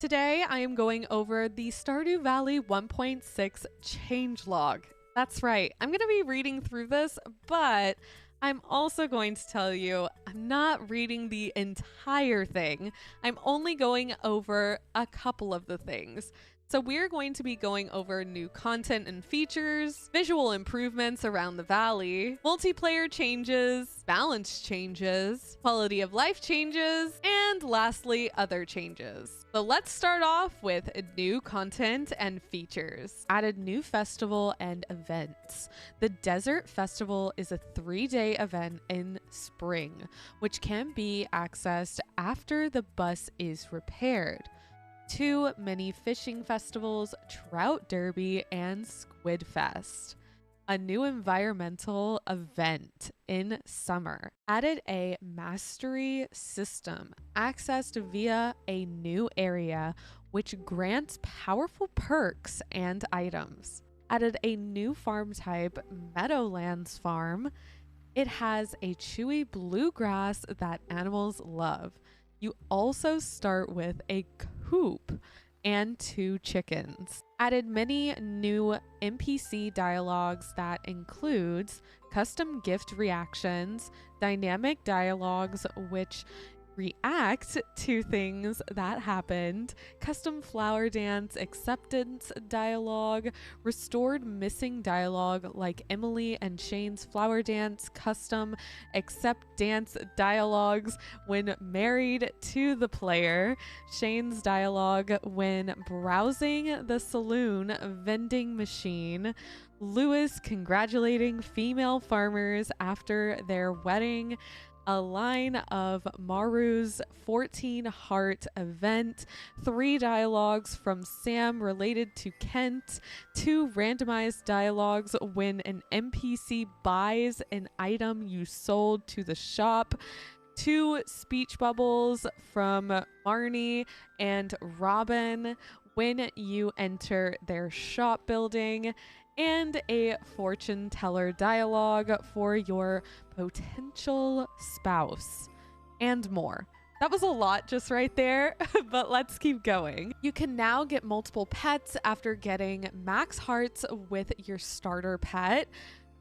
Today, I am going over the Stardew Valley 1.6 changelog. That's right, I'm going to be reading through this, but I'm also going to tell you I'm not reading the entire thing. I'm only going over a couple of the things. So we're going to be going over new content and features, visual improvements around the valley, multiplayer changes, balance changes, quality of life changes, and lastly, other changes. So let's start off with new content and features. Added new festival and events. The Desert Festival is a 3-day event in spring, which can be accessed after the bus is repaired. 2 mini fishing festivals, Trout Derby, and Squid Fest. A new environmental event in summer. Added a mastery system accessed via a new area which grants powerful perks and items. Added a new farm type, Meadowlands Farm. It has a chewy bluegrass that animals love. You also start with a coop and 2 chickens. Added many new NPC dialogues that includes custom gift reactions, dynamic dialogues which react to things that happened, custom flower dance acceptance dialogue, restored missing dialogue like Emily and Shane's flower dance custom accept dance dialogues when married to the player, Shane's dialogue when browsing the saloon vending machine, Lewis congratulating female farmers after their wedding, a line of Maru's 14 heart event, 3 dialogues from Sam related to Kent, 2 randomized dialogues when an NPC buys an item you sold to the shop, 2 speech bubbles from Marnie and Robin when you enter their shop building, and a fortune teller dialogue for your potential spouse, and more. That was a lot just right there, but let's keep going. You can now get multiple pets after getting max hearts with your starter pet.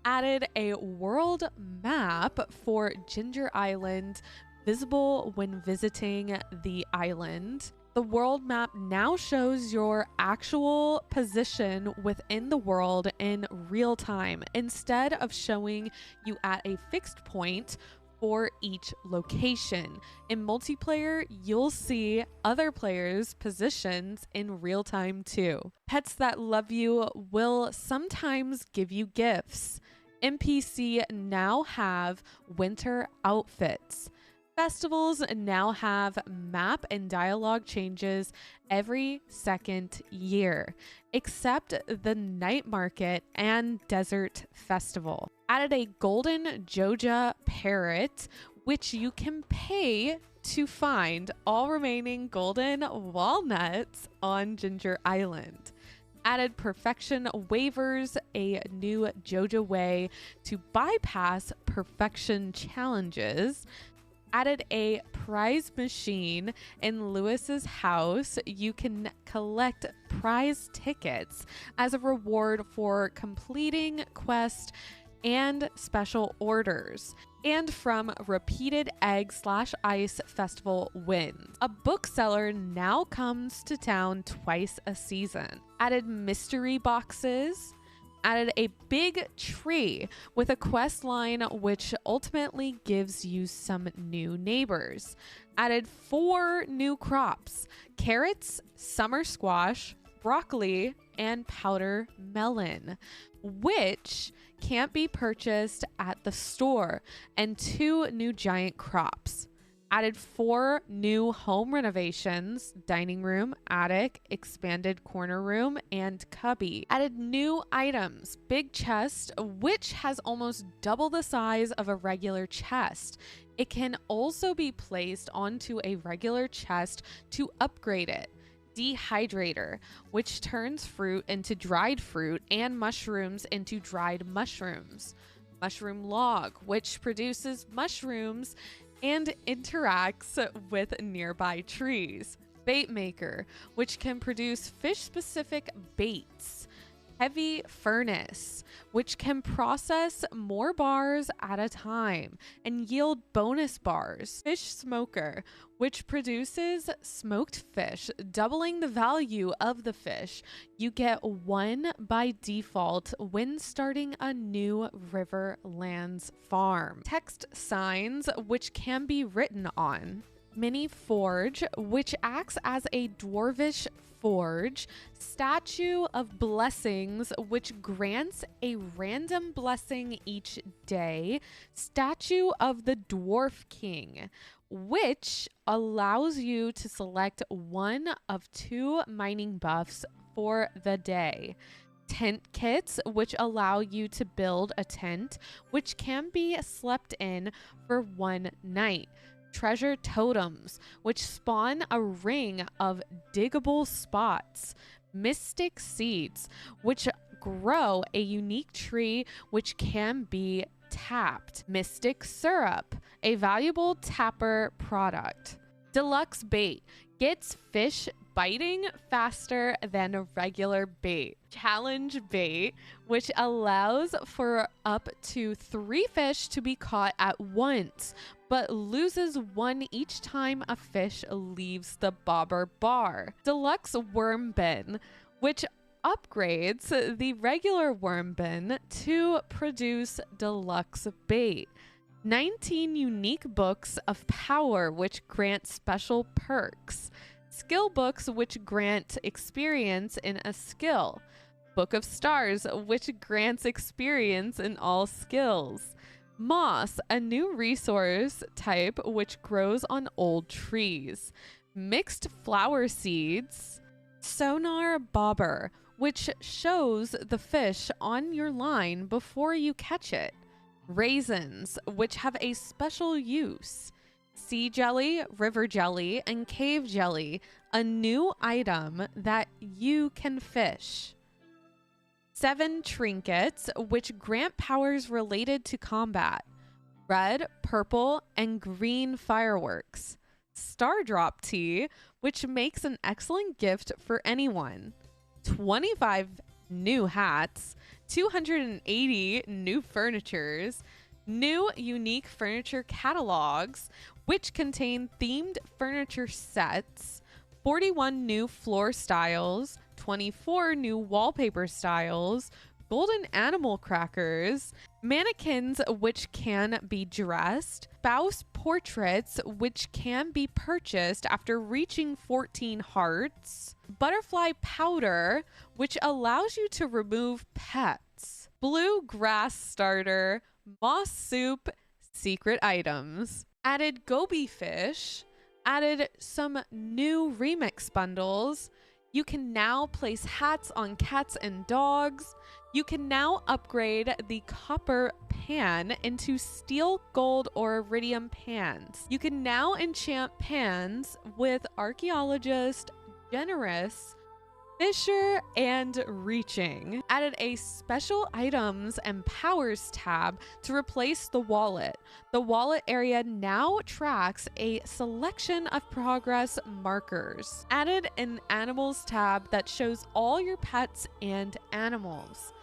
Added a world map for Ginger Island, visible when visiting the island. The world map now shows your actual position within the world in real time, instead of showing you at a fixed point for each location. In multiplayer, you'll see other players' positions in real time too. Pets that love you will sometimes give you gifts. NPC now have winter outfits. Festivals now have map and dialogue changes every second year, except the night market and desert festival. Added a golden Joja parrot, which you can pay to find all remaining golden walnuts on Ginger Island. Added perfection waivers, a new Joja way to bypass perfection challenges. Added a prize machine in Lewis's house. You can collect prize tickets as a reward for completing quests and special orders, and from repeated egg/ice festival wins. A bookseller now comes to town twice a season. Added mystery boxes. Added a big tree with a quest line which ultimately gives you some new neighbors. Added 4 new crops: carrots, summer squash, broccoli, and powder melon, which can't be purchased at the store, and 2 new giant crops. Added 4 new home renovations: dining room, attic, expanded corner room, and cubby. Added new items: big chest, which has almost double the size of a regular chest. It can also be placed onto a regular chest to upgrade it. Dehydrator, which turns fruit into dried fruit and mushrooms into dried mushrooms. Mushroom log, which produces mushrooms and interacts with nearby trees. Bait maker, which can produce fish-specific baits. Heavy furnace, which can process more bars at a time and yield bonus bars. Fish smoker, which produces smoked fish, doubling the value of the fish. You get 1 by default when starting a new Riverlands farm. Text signs, which can be written on. Mini forge, which acts as a dwarvish forge. Statue of blessings, which grants a random blessing each day. Statue of the dwarf king, which allows you to select 1 of 2 mining buffs for the day. Tent kits, which allow you to build a tent, which can be slept in for 1 night. Treasure totems, which spawn a ring of diggable spots. Mystic seeds, which grow a unique tree which can be tapped. Mystic syrup, a valuable tapper product. Deluxe bait, gets fish biting faster than a regular bait. Challenge bait, which allows for up to 3 fish to be caught at once, but loses 1 each time a fish leaves the bobber bar. Deluxe worm bin, which upgrades the regular worm bin to produce deluxe bait. 19 unique books of power, which grant special perks. Skill books, which grant experience in a skill. Book of Stars, which grants experience in all skills. Moss, a new resource type which grows on old trees. Mixed flower seeds. Sonar bobber, which shows the fish on your line before you catch it. Raisins, which have a special use. Sea jelly, river jelly, and cave jelly, a new item that you can fish. 7 trinkets, which grant powers related to combat. Red, purple, and green fireworks. Stardew, which makes an excellent gift for anyone. 25 new hats, 280 new furnitures, new unique furniture catalogs, which contain themed furniture sets, 41 new floor styles, 24 new wallpaper styles, golden animal crackers, mannequins which can be dressed, spouse portraits which can be purchased after reaching 14 hearts, butterfly powder which allows you to remove pets, blue grass starter, moss soup, secret items, added goby fish, added some new remix bundles. You can now place hats on cats and dogs. You can now upgrade the copper pan into steel, gold, or iridium pans. You can now enchant pans with archaeologist, generous, fisher, and reaching. Added a special items and powers tab to replace the wallet. The wallet area now tracks a selection of progress markers. Added an animals tab that shows all your pets and animals.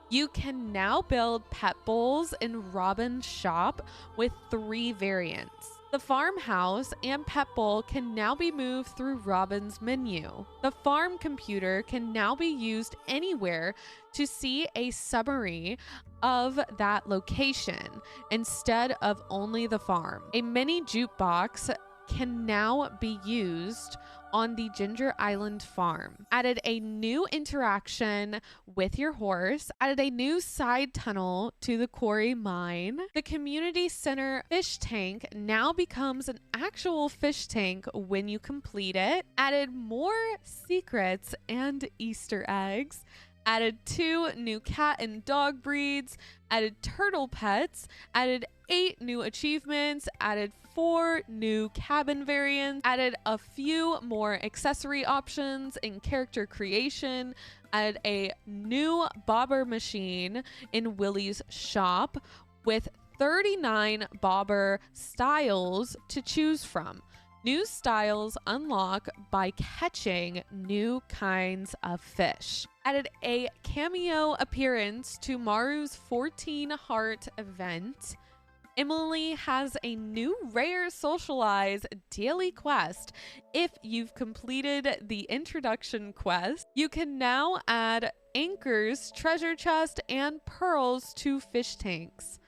You can now build pet bowls in Robin's shop with 3 variants. The farmhouse and pet bowl can now be moved through Robin's menu. The farm computer can now be used anywhere to see a summary of that location instead of only the farm. A mini jukebox can now be used on the Ginger Island farm. Added a new interaction with your horse. Added a new side tunnel to the quarry mine. The community center fish tank now becomes an actual fish tank when you complete it. Added more secrets and Easter eggs. Added 2 new cat and dog breeds. Added turtle pets. Added 8 new achievements. Added 4 new cabin variants. Added a few more accessory options in character creation. Added a new bobber machine in Willie's shop with 39 bobber styles to choose from. New styles unlock by catching new kinds of fish. Added a cameo appearance to Maru's 14 Heart event. Emily has a new rare socialize daily quest. If you've completed the introduction quest, you can now add anchors, treasure chest, and pearls to fish tanks.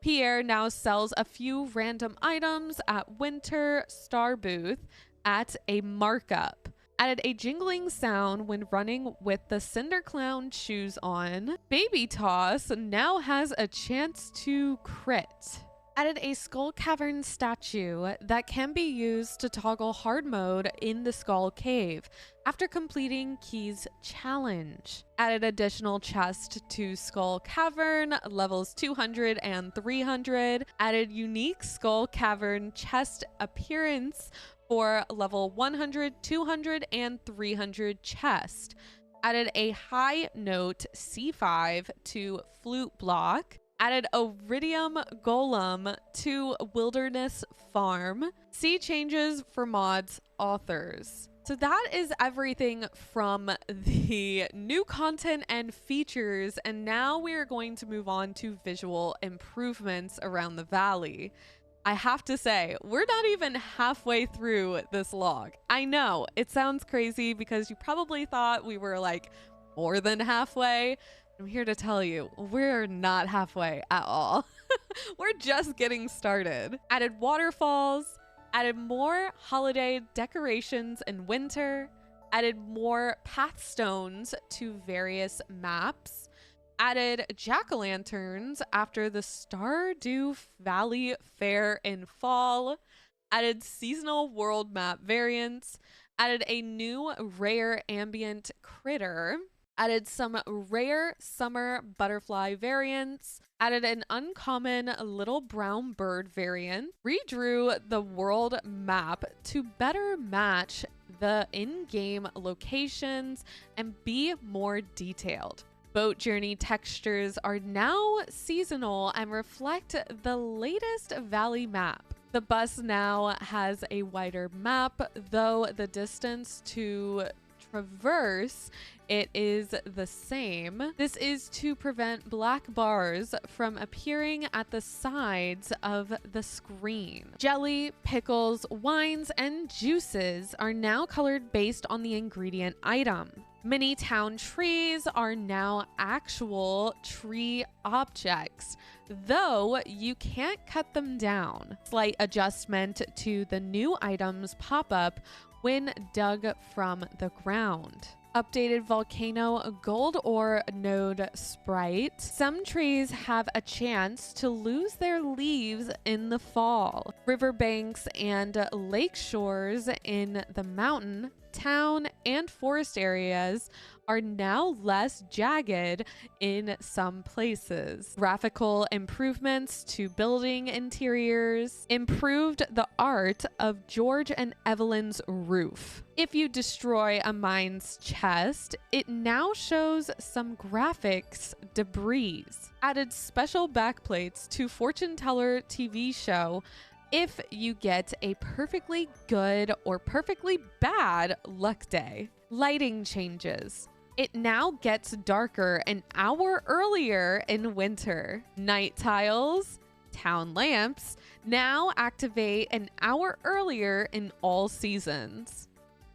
Pierre now sells a few random items at Winter Star Booth at a markup. Added a jingling sound when running with the Cinder Clown shoes on. Baby Toss now has a chance to crit. Added a Skull Cavern statue that can be used to toggle hard mode in the Skull Cave after completing Key's challenge. Added additional chest to Skull Cavern, levels 200 and 300. Added unique Skull Cavern chest appearance for level 100, 200, and 300 chest. Added a high note C5 to flute block. Added Iridium Golem to Wilderness Farm. See changes for mods authors. So that is everything from the new content and features, and now we are going to move on to visual improvements around the valley. I have to say, we're not even halfway through this log. I know, it sounds crazy because you probably thought we were like more than halfway. I'm here to tell you, we're not halfway at all. We're just getting started. Added waterfalls, added more holiday decorations in winter, added more path stones to various maps, added jack-o'-lanterns after the Stardew Valley Fair in fall, added seasonal world map variants, added a new rare ambient critter, added some rare summer butterfly variants, added an uncommon little brown bird variant, redrew the world map to better match the in-game locations and be more detailed. Boat journey textures are now seasonal and reflect the latest valley map. The bus now has a wider map, though the distance to traverse it is the same. This is to prevent black bars from appearing at the sides of the screen. Jelly, pickles, wines, and juices are now colored based on the ingredient item. Mini town trees are now actual tree objects, though you can't cut them down. Slight adjustment to the new items pop-up when dug from the ground. Updated volcano gold ore node sprite. Some trees have a chance to lose their leaves in the fall. Riverbanks and lake shores in the mountain, town, and forest areas are now less jagged in some places. Graphical improvements to building interiors improved the art of George and Evelyn's roof. If you destroy a mine's chest, it now shows some graphics debris. Added special backplates to Fortune Teller TV show if you get a perfectly good or perfectly bad luck day. Lighting changes. It now gets darker an hour earlier in winter. Night tiles, town lamps, now activate an hour earlier in all seasons.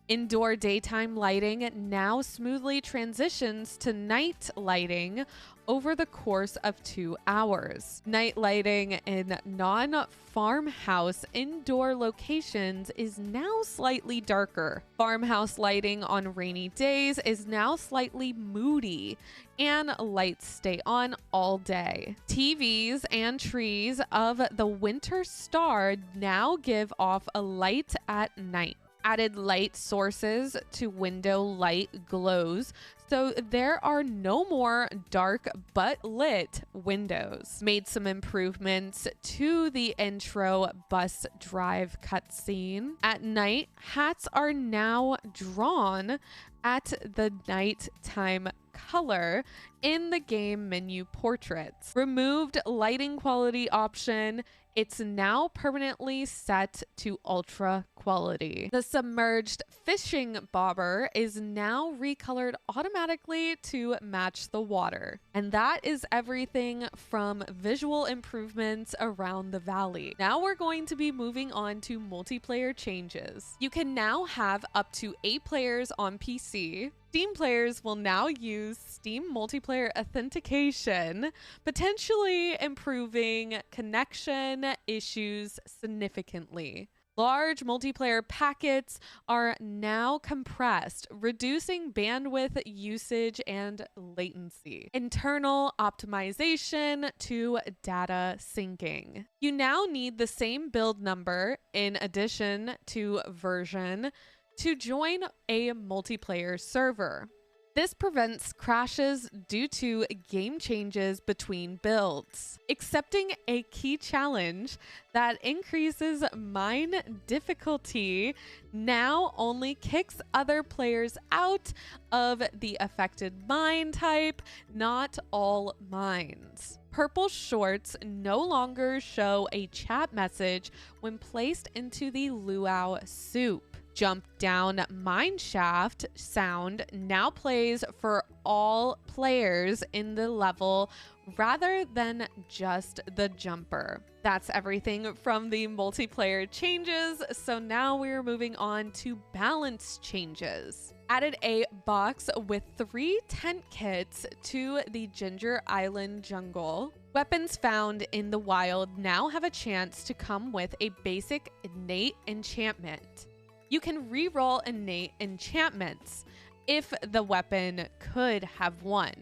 Indoor daytime lighting now smoothly transitions to night lighting over the course of 2 hours. Night lighting in non-farmhouse indoor locations is now slightly darker. Farmhouse lighting on rainy days is now slightly moody, and lights stay on all day. TVs and trees of the winter star now give off a light at night. Added light sources to window light glows, so there are no more dark but lit windows. Made some improvements to the intro bus drive cutscene. At night, hats are now drawn at the nighttime color in the game menu portraits. Removed lighting quality option. It's now permanently set to ultra quality. The submerged fishing bobber is now recolored automatically to match the water. And that is everything from visual improvements around the valley. Now we're going to be moving on to multiplayer changes. You can now have up to 8 players on PC. Steam players will now use Steam multiplayer authentication, potentially improving connection issues significantly. Large multiplayer packets are now compressed, reducing bandwidth usage and latency. Internal optimization to data syncing. You now need the same build number in addition to version to join a multiplayer server. This prevents crashes due to game changes between builds. Accepting a key challenge that increases mine difficulty now only kicks other players out of the affected mine type, not all mines. Purple shorts no longer show a chat message when placed into the luau soup. Jump down mine shaft sound now plays for all players in the level rather than just the jumper. That's everything from the multiplayer changes. So now we're moving on to balance changes. Added a box with 3 tent kits to the Ginger Island jungle. Weapons found in the wild now have a chance to come with a basic innate enchantment. You can reroll innate enchantments if the weapon could have one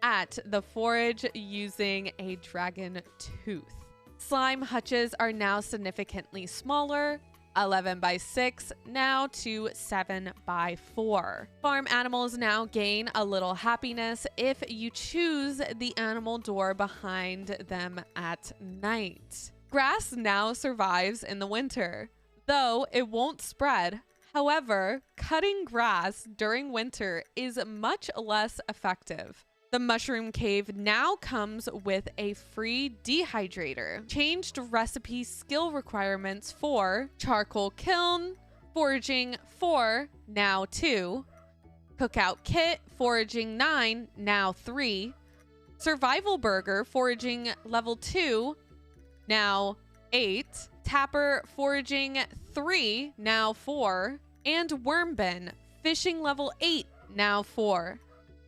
at the forage using a dragon tooth. Slime hutches are now significantly smaller, 11 by 6 now to 7 by 4. Farm animals now gain a little happiness if you choose the animal door behind them at night. Grass now survives in the winter, though it won't spread. However, cutting grass during winter is much less effective. The mushroom cave now comes with a free dehydrator. Changed recipe skill requirements for charcoal kiln, foraging 4, now 2, cookout kit, foraging 9, now 3, survival burger, foraging level 2, now 8, tapper foraging 3, now 4, and worm bin fishing level 8, now 4.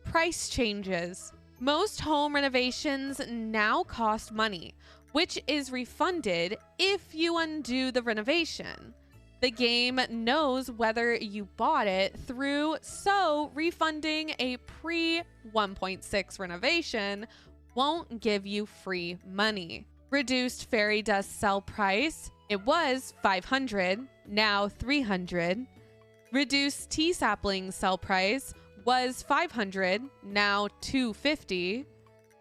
Price changes. Most home renovations now cost money, which is refunded if you undo the renovation. The game knows whether you bought it through, so refunding a pre 1.6 renovation won't give you free money. Reduced fairy dust sell price. It was 500, now 300. Reduced tea sapling sell price was 500, now 250.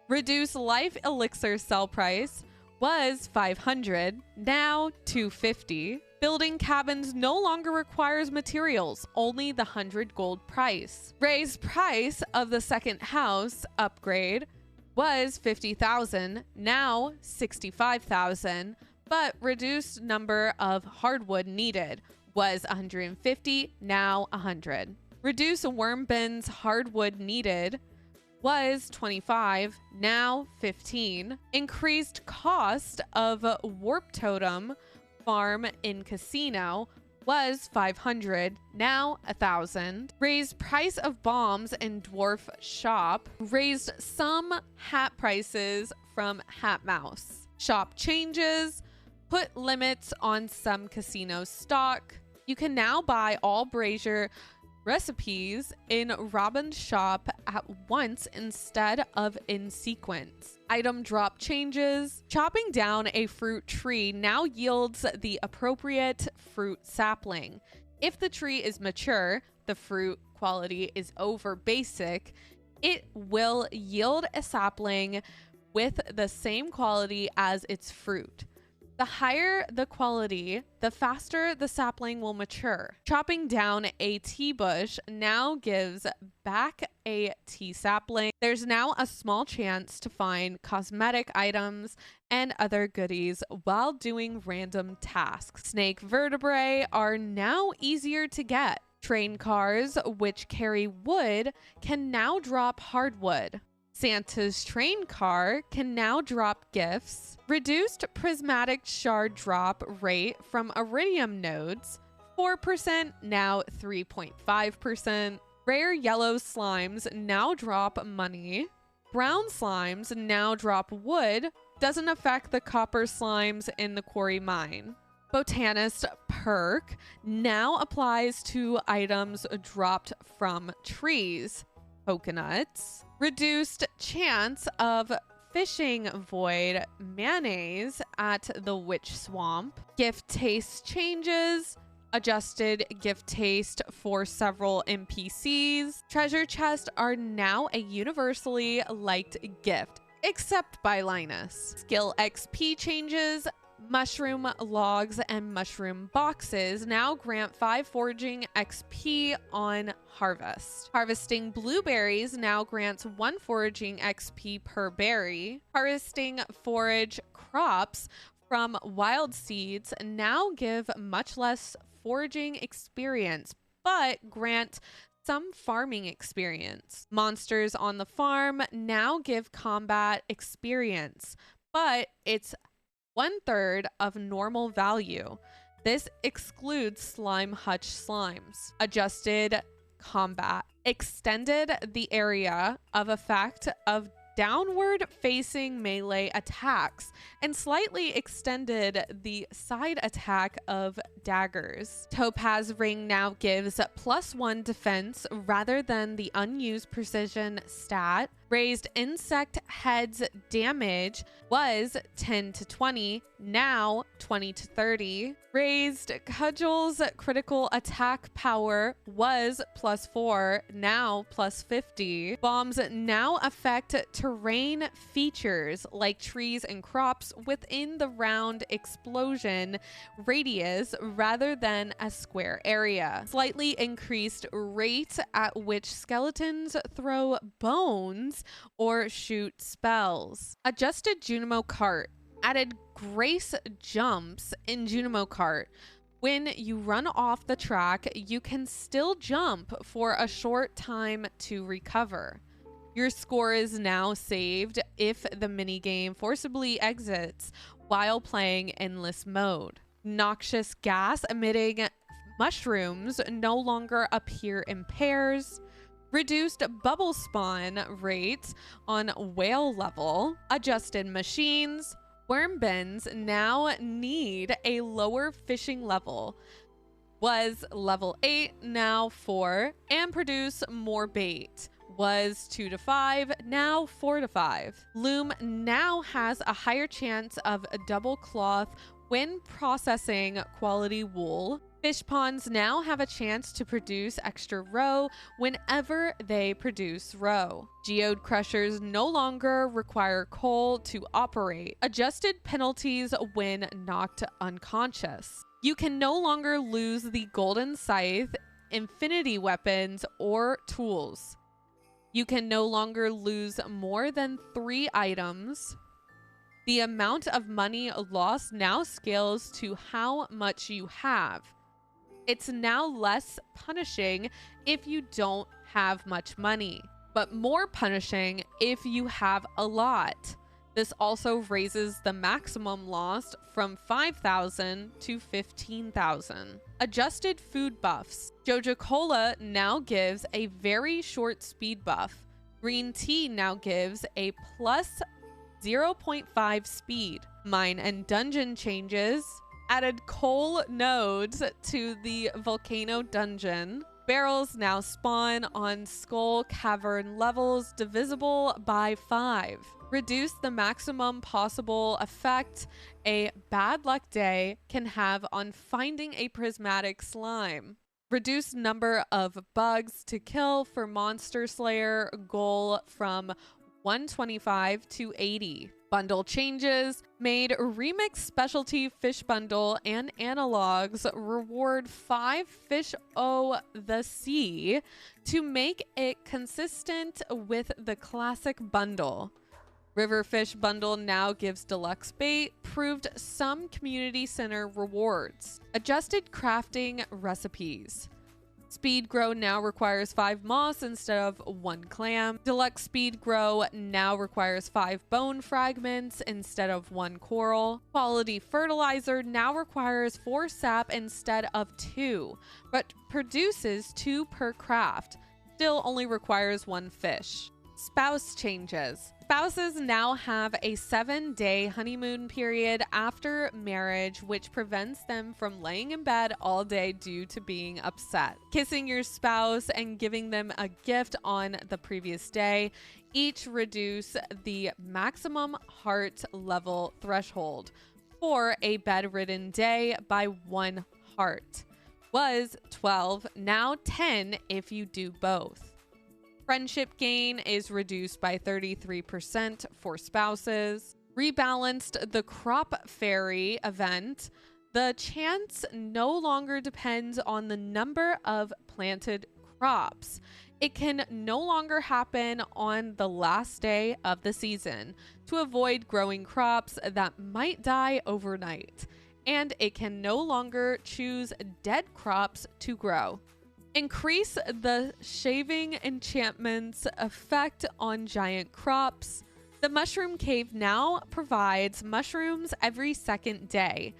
Reduced life elixir sell price was 500, now 250. Building cabins no longer requires materials, only the 100 gold price. Raised price of the second house upgrade was 50,000, now 65,000, but reduced number of hardwood needed was 150, now 100. Reduced worm bins hardwood needed was 25, now 15. Increased cost of warp totem farm in casino was 500, now 1,000. Raised price of bombs in dwarf shop. Raised some hat prices from Hat Mouse. Shop changes. Put limits on some casino stock. You can now buy all brazier recipes in Robin's shop at once instead of in sequence. Item drop changes. Chopping down a fruit tree now yields the appropriate fruit sapling. If the tree is mature, the fruit quality is over basic, it will yield a sapling with the same quality as its fruit. The higher the quality, the faster the sapling will mature. Chopping down a tea bush now gives back a tea sapling. There's now a small chance to find cosmetic items and other goodies while doing random tasks. Snake vertebrae are now easier to get. Train cars, which carry wood, can now drop hardwood. Santa's train car can now drop gifts. Reduced prismatic shard drop rate from iridium nodes, 4%, now 3.5%. Rare yellow slimes now drop money. Brown slimes now drop wood. Doesn't affect the copper slimes in the quarry mine. Botanist perk now applies to items dropped from trees. Coconuts. Reduced chance of fishing void mayonnaise at the witch swamp. Gift taste changes. Adjusted gift taste for several NPCs. Treasure chests are now a universally liked gift, except by Linus. Skill XP changes. Mushroom logs and mushroom boxes now grant 5 foraging XP on harvest. Harvesting blueberries now grants 1 foraging XP per berry. Harvesting forage crops from wild seeds now give much less foraging experience, but grant some farming experience. Monsters on the farm now give combat experience, but it's 1/3 of normal value. This excludes slime hutch slimes. Adjusted combat. Extended the area of effect of downward facing melee attacks and slightly extended the side attack of daggers. Topaz ring now gives +1 defense rather than the unused precision stat. Raised insect heads damage was 10 to 20, now 20 to 30. Raised cudgels critical attack power was +4, now +50. Bombs now affect terrain features like trees and crops within the round explosion radius rather than a square area. Slightly increased rate at which skeletons throw bones or shoot spells. Adjusted Junimo cart. Added grace jumps in Junimo cart. When you run off the track, you can still jump for a short time to recover. Your score is now saved if the minigame forcibly exits while playing endless mode. Noxious gas emitting mushrooms no longer appear in pairs. Reduced bubble spawn rates on whale level. Adjusted machines. Worm bins now need a lower fishing level. Was level 8, now 4. And produce more bait. Was 2 to 5, now 4 to 5. Loom now has a higher chance of a double cloth when processing quality wool. Fish ponds now have a chance to produce extra roe whenever they produce roe. Geode crushers no longer require coal to operate. Adjusted penalties when knocked unconscious. You can no longer lose the golden scythe, infinity weapons, or tools. You can no longer lose more than 3 items. The amount of money lost now scales to how much you have. It's now less punishing if you don't have much money, but more punishing if you have a lot. This also raises the maximum loss from 5,000 to 15,000. Adjusted food buffs. Joja Cola now gives a very short speed buff. Green tea now gives a plus 0.5 speed. Mine and dungeon changes. Added coal nodes to the volcano dungeon. Barrels now spawn on skull cavern levels divisible by 5. Reduce the maximum possible effect a bad luck day can have on finding a prismatic slime. Reduce number of bugs to kill for Monster Slayer goal from 125 to 80. Bundle changes made Remix Specialty Fish Bundle and Analogs reward 5 Fish O the Sea to make it consistent with the classic bundle. Riverfish Bundle now gives deluxe bait, proved some community center rewards. Adjusted crafting recipes. Speed Grow now requires 5 moss instead of 1 clam. Deluxe Speed Grow now requires 5 bone fragments instead of 1 coral. Quality Fertilizer now requires 4 sap instead of 2, but produces 2 per craft. Still only requires 1 fish. Spouse changes. Spouses now have a 7-day honeymoon period after marriage, which prevents them from laying in bed all day due to being upset. Kissing your spouse and giving them a gift on the previous day each reduce the maximum heart level threshold for a bedridden day by 1 heart. Was 12, now 10 if you do both. Friendship gain is reduced by 33% for spouses. Rebalanced the crop fairy event. The chance no longer depends on the number of planted crops. It can no longer happen on the last day of the season to avoid growing crops that might die overnight. And it can no longer choose dead crops to grow. Increase the shaving enchantment's effect on giant crops. The Mushroom Cave now provides mushrooms every 2nd day.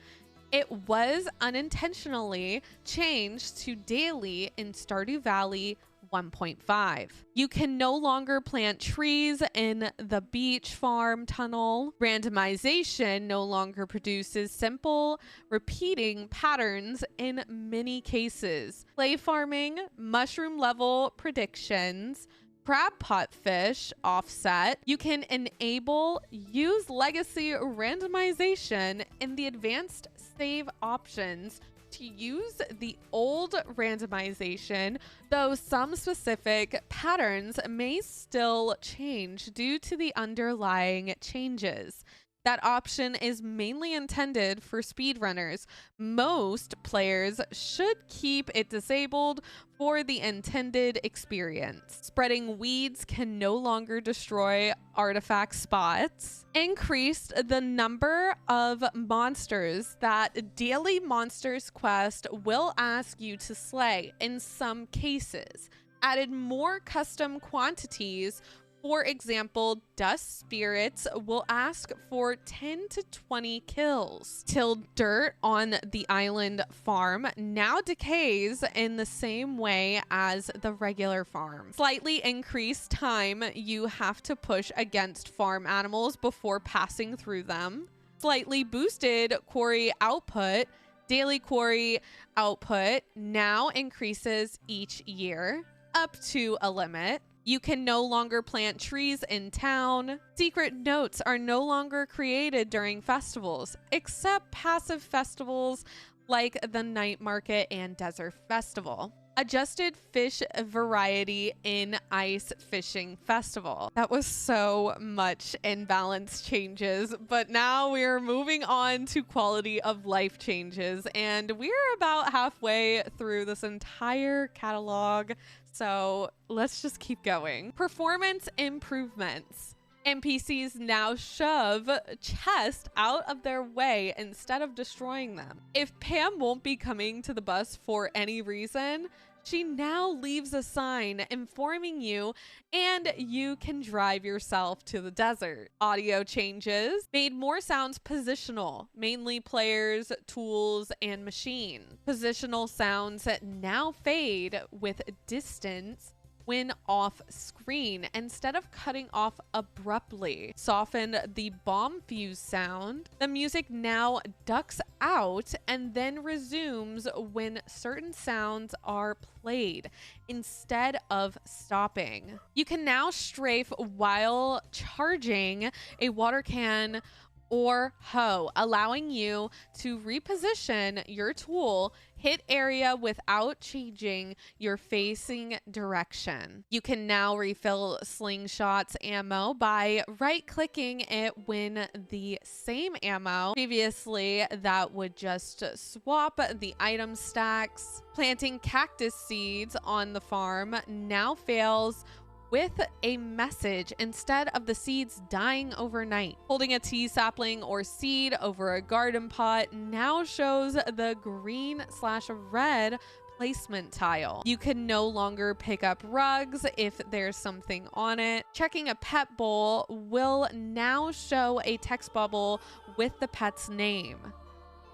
It was unintentionally changed to daily in Stardew Valley 1.5. You can no longer plant trees in the beach farm tunnel. Randomization no longer produces simple, repeating patterns in many cases. Play farming, mushroom level predictions, crab pot fish offset. You can enable use legacy randomization in the advanced save options to use the old randomization, though some specific patterns may still change due to the underlying changes. That option is mainly intended for speedrunners. Most players should keep it disabled for the intended experience. Spreading weeds can no longer destroy artifact spots. Increased the number of monsters that Daily Monsters Quest will ask you to slay in some cases. Added more custom quantities. For example, Dust Spirits will ask for 10 to 20 kills. Till dirt on the island farm now decays in the same way as the regular farm. Slightly increased time you have to push against farm animals before passing through them. Slightly boosted quarry output. Daily quarry output now increases each year up to a limit. You can no longer plant trees in town. Secret notes are no longer created during festivals, except passive festivals like the Night Market and Desert Festival. Adjusted fish variety in Ice Fishing Festival. That was so much imbalance changes, but now we're moving on to quality of life changes, and we're about halfway through this entire catalog, so let's just keep going. Performance improvements. NPCs now shove chests out of their way instead of destroying them. If Pam won't be coming to the bus for any reason, she now leaves a sign informing you, and you can drive yourself to the desert. Audio changes made more sounds positional, mainly players, tools, and machine. Positional sounds now fade with distance when off screen instead of cutting off abruptly. Soften the bomb fuse sound. The music now ducks out and then resumes when certain sounds are played instead of stopping. You can now strafe while charging a water can or hoe, allowing you to reposition your tool, hit area without changing your facing direction. You can now refill slingshot's ammo by right-clicking it when the same ammo. Previously, that would just swap the item stacks. Planting cactus seeds on the farm now fails with a message instead of the seeds dying overnight. Holding a tea sapling or seed over a garden pot now shows the green/red placement tile. You can no longer pick up rugs if there's something on it. Checking a pet bowl will now show a text bubble with the pet's name.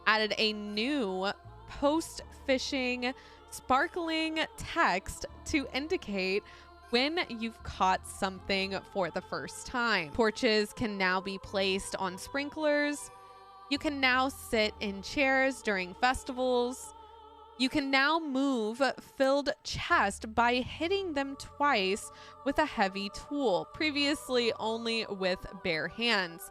Added a new post-fishing sparkling text to indicate when you've caught something for the first time. Torches can now be placed on sprinklers. You can now sit in chairs during festivals. You can now move filled chest by hitting them twice with a heavy tool, previously only with bare hands.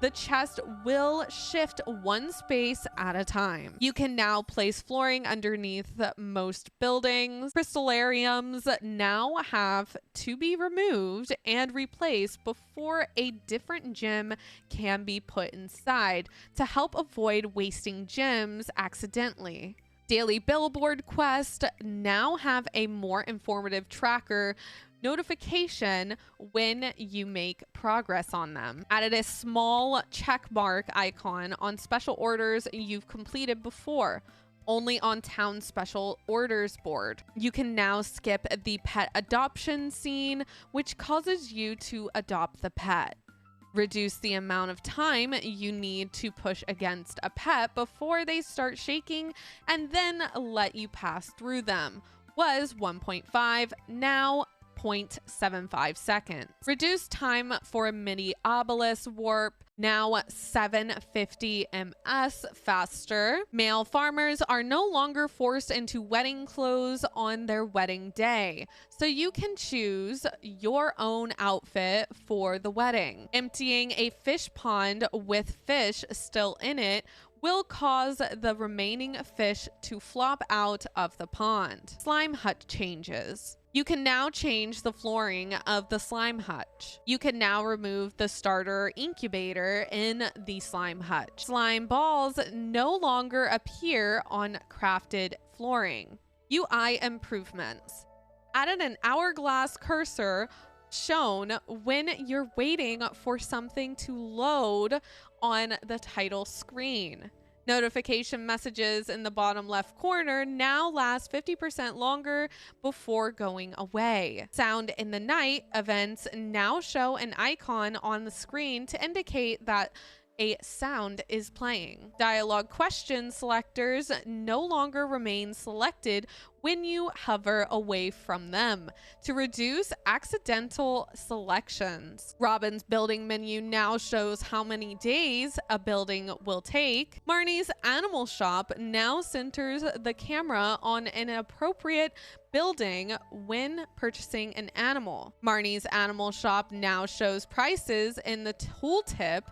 The chest will shift one space at a time. You can now place flooring underneath most buildings. Crystallariums now have to be removed and replaced before a different gem can be put inside to help avoid wasting gems accidentally. Daily billboard quests now have a more informative tracker notification when you make progress on them. Added a small check mark icon on special orders you've completed before, only on town special orders board. You can now skip the pet adoption scene, which causes you to adopt the pet. Reduce the amount of time you need to push against a pet before they start shaking and then let you pass through them. Was 1.5, now 0.75 seconds. Reduce time for a mini obelisk warp, now 750 ms faster. Male farmers are no longer forced into wedding clothes on their wedding day, so you can choose your own outfit for the wedding. Emptying a fish pond with fish still in it will cause the remaining fish to flop out of the pond. Slime hut changes. You can now change the flooring of the slime hutch. You can now remove the starter incubator in the slime hutch. Slime balls no longer appear on crafted flooring. UI improvements. Added an hourglass cursor shown when you're waiting for something to load on the title screen. Notification messages in the bottom left corner now last 50% longer before going away. Sound in the night events now show an icon on the screen to indicate that a sound is playing. Dialogue question selectors no longer remain selected when you hover away from them to reduce accidental selections. Robin's building menu now shows how many days a building will take. Marnie's animal shop now centers the camera on an appropriate building when purchasing an animal. Marnie's animal shop now shows prices in the tooltip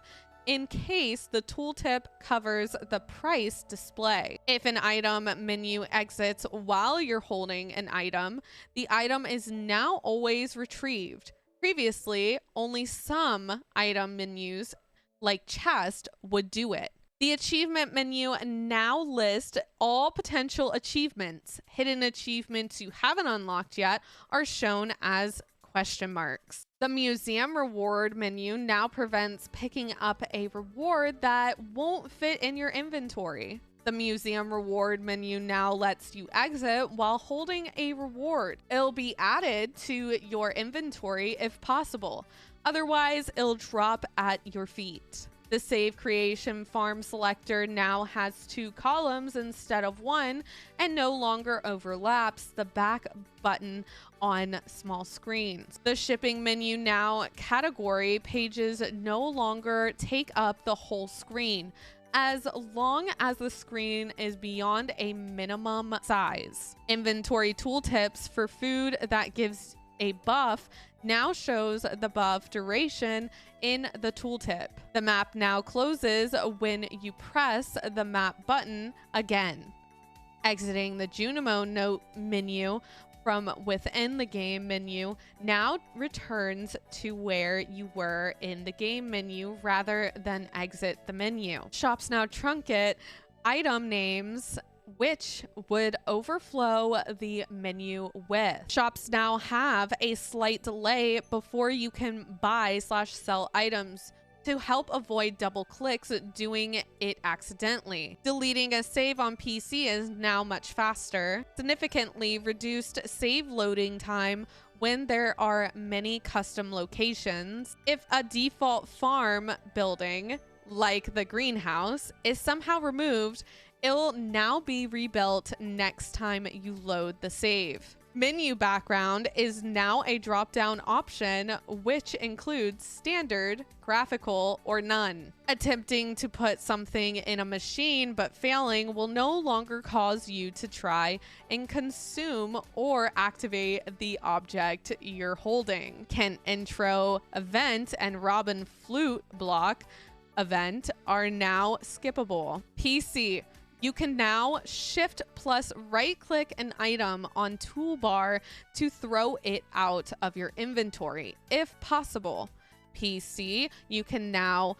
in case the tooltip covers the price display. If an item menu exits while you're holding an item, the item is now always retrieved. Previously, only some item menus, like chest, would do it. The achievement menu now lists all potential achievements. Hidden achievements you haven't unlocked yet are shown as question marks. The museum reward menu now prevents picking up a reward that won't fit in your inventory. The museum reward menu now lets you exit while holding a reward. It'll be added to your inventory if possible. Otherwise, it'll drop at your feet. The Save Creation Farm selector now has 2 columns instead of 1 and no longer overlaps the back button on small screens. The shipping menu now category pages no longer take up the whole screen, as long as the screen is beyond a minimum size. Inventory tooltips for food that gives a buff now shows the buff duration in the tooltip. The map now closes when you press the map button again. Exiting the Junimo note menu from within the game menu now returns to where you were in the game menu rather than exit the menu. Shops now truncate item names which would overflow the menu with. Shops now have a slight delay before you can buy/sell items to help avoid double clicks doing it accidentally. Deleting a save on PC is now much faster. Significantly reduced save loading time when there are many custom locations. If a default farm building, like the greenhouse, is somehow removed, it'll now be rebuilt next time you load the save. Menu background is now a drop-down option, which includes standard, graphical, or none. Attempting to put something in a machine but failing will no longer cause you to try and consume or activate the object you're holding. Can intro event and Robin flute block event are now skippable. PC. You can now shift plus right click an item on toolbar to throw it out of your inventory if possible. PC, you can now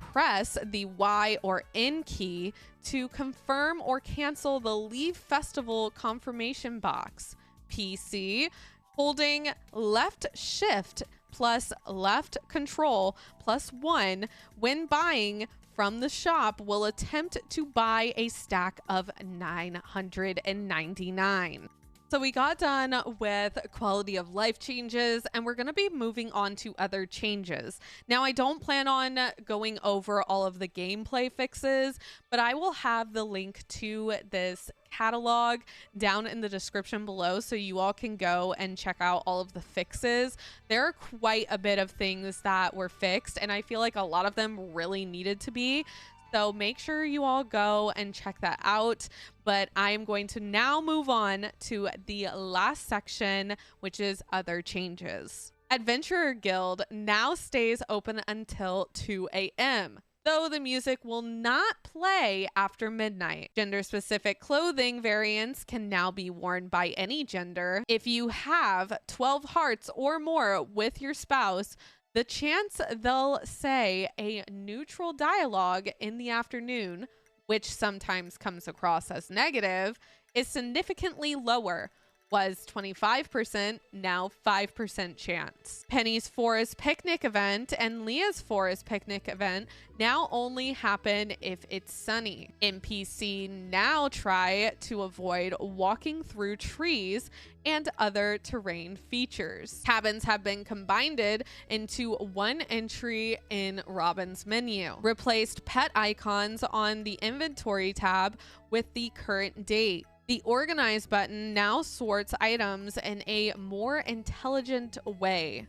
press the Y or N key to confirm or cancel the Leave Festival confirmation box. PC, holding left shift plus left control plus 1 when buying from the shop will attempt to buy a stack of 999. So we got done with quality of life changes, and we're going to be moving on to other changes. Now, I don't plan on going over all of the gameplay fixes, but I will have the link to this catalog down in the description below so you all can go and check out all of the fixes. There are quite a bit of things that were fixed, and I feel like a lot of them really needed to be. So make sure you all go and check that out. But I am going to now move on to the last section, which is other changes. Adventurer Guild now stays open until 2 a.m. though the music will not play after midnight. Gender-specific clothing variants can now be worn by any gender. If you have 12 hearts or more with your spouse, the chance they'll say a neutral dialogue in the afternoon, which sometimes comes across as negative, is significantly lower. Was 25%, now 5% chance. Penny's Forest Picnic event and Leah's Forest Picnic event now only happen if it's sunny. NPC now try to avoid walking through trees and other terrain features. Cabins have been combined into one entry in Robin's menu. Replaced pet icons on the inventory tab with the current date. The Organize button now sorts items in a more intelligent way.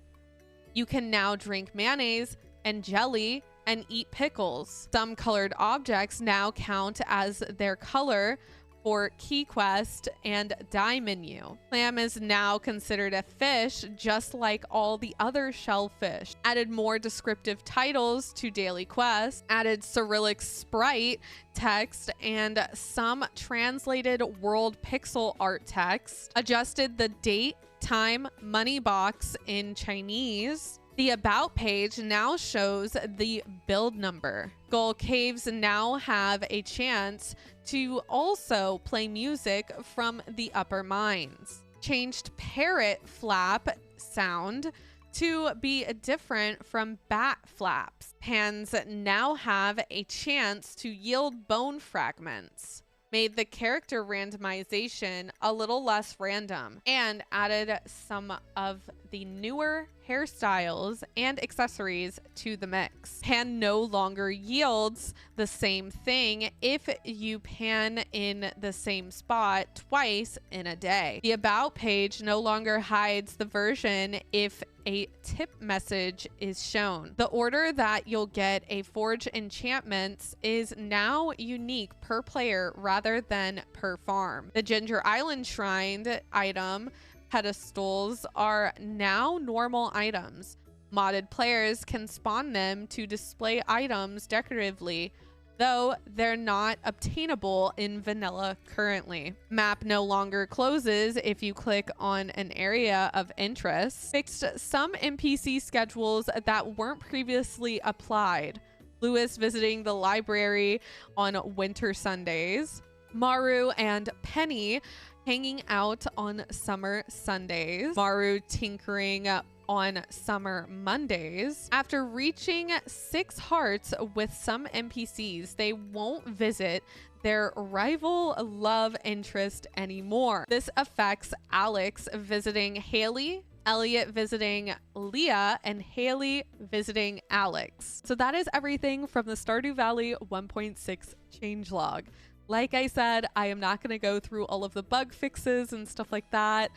You can now drink mayonnaise and jelly and eat pickles. Some colored objects now count as their color for Key Quest and Die menu. Clam is now considered a fish just like all the other shellfish. Added more descriptive titles to daily quests. Added Cyrillic sprite text and some translated world pixel art text. Adjusted the date, time, money box in Chinese. The About page now shows the build number. Skull Caves now have a chance to also play music from the upper mines. Changed parrot flap sound to be different from bat flaps. Pans now have a chance to yield bone fragments. Made the character randomization a little less random and added some of the newer hairstyles and accessories to the mix. Pan no longer yields the same thing if you pan in the same spot twice in a day. The About page no longer hides the version if a tip message is shown. The order that you'll get a forge enchantments is now unique per player rather than per farm. The Ginger Island Shrine item pedestals are now normal items, Modded players can spawn them to display items decoratively, though they're not obtainable in vanilla currently. Map no longer closes if you click on an area of interest. Fixed some NPC schedules that weren't previously applied. Lewis visiting the library on winter Sundays. Maru and Penny hanging out on summer Sundays. Maru tinkering on summer Mondays. After reaching 6 hearts with some NPCs, they won't visit their rival love interest anymore. This affects Alex visiting Haley, Elliot visiting Leah, and Haley visiting Alex. So that is everything from the Stardew Valley 1.6 changelog. Like I said, I am not going to go through all of the bug fixes and stuff like that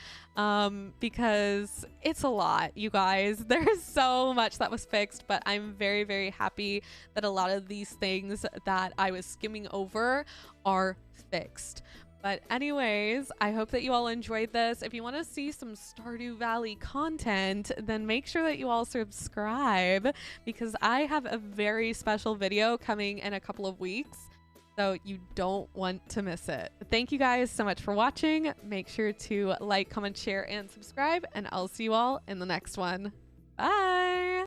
because it's a lot, you guys. There's so much that was fixed, but I'm very, very happy that a lot of these things that I was skimming over are fixed. But anyways, I hope that you all enjoyed this. If you want to see some Stardew Valley content, then make sure that you all subscribe because I have a very special video coming in a couple of weeks. So you don't want to miss it. Thank you guys so much for watching. Make sure to like, comment, share, and subscribe, and I'll see you all in the next one. Bye!